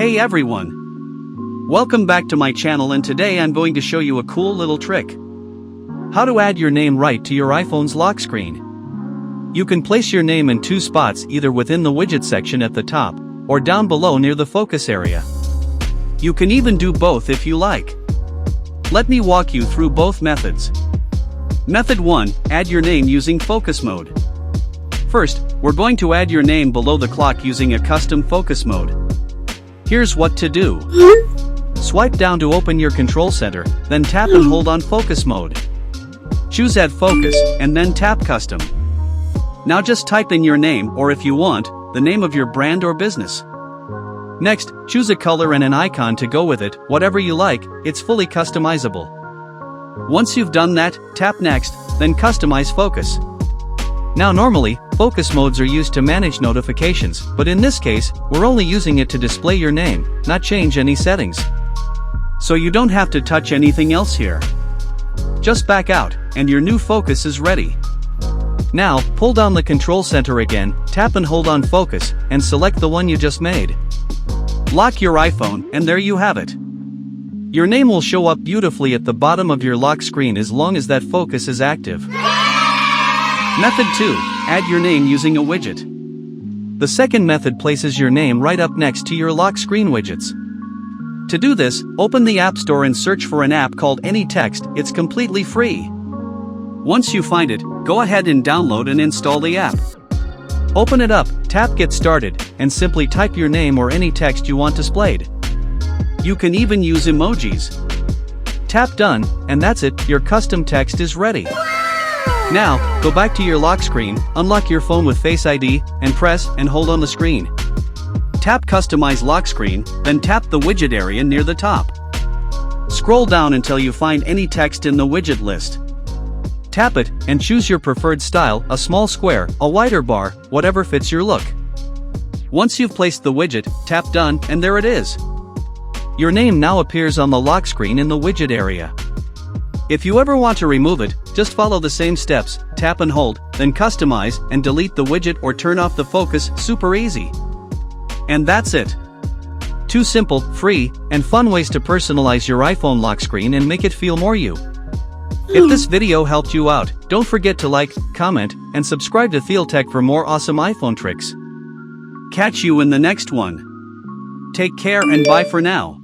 Hey everyone! Welcome back to my channel, and today I'm going to show you a cool little trick. How to add your name right to your iPhone's lock screen. You can place your name in two spots, either within the widget section at the top, or down below near the focus area. You can even do both if you like. Let me walk you through both methods. Method 1, add your name using focus mode. First, we're going to add your name below the clock using a custom focus mode. Here's what to do. Swipe down to open your control center, then tap and hold on focus mode. Choose Add Focus, and then tap Custom. Now just type in your name, or if you want, the name of your brand or business. Next, choose a color and an icon to go with it, whatever you like, it's fully customizable. Once you've done that, tap Next, then Customize Focus. Now normally, focus modes are used to manage notifications, but in this case, we're only using it to display your name, not change any settings. So you don't have to touch anything else here. Just back out, and your new focus is ready. Now, pull down the control center again, tap and hold on focus, and select the one you just made. Lock your iPhone, and there you have it. Your name will show up beautifully at the bottom of your lock screen as long as that focus is active. Method 2, add your name using a widget. The second method places your name right up next to your lock screen widgets. To do this, open the App Store and search for an app called AnyText. It's completely free. Once you find it, go ahead and download and install the app. Open it up, tap Get Started, and simply type your name or any text you want displayed. You can even use emojis. Tap Done, and that's it, your custom text is ready. Now, go back to your lock screen, unlock your phone with Face ID, and press and hold on the screen. Tap Customize Lock Screen, then tap the widget area near the top. Scroll down until you find any text in the widget list. Tap it, and choose your preferred style, a small square, a wider bar, whatever fits your look. Once you've placed the widget, tap Done, and there it is. Your name now appears on the lock screen in the widget area. If you ever want to remove it, just follow the same steps, tap and hold, then customize and delete the widget or turn off the focus, super easy. And that's it. Two simple, free, and fun ways to personalize your iPhone lock screen and make it feel more you. If this video helped you out, don't forget to like, comment, and subscribe to ThealTech for more awesome iPhone tricks. Catch you in the next one. Take care and bye for now.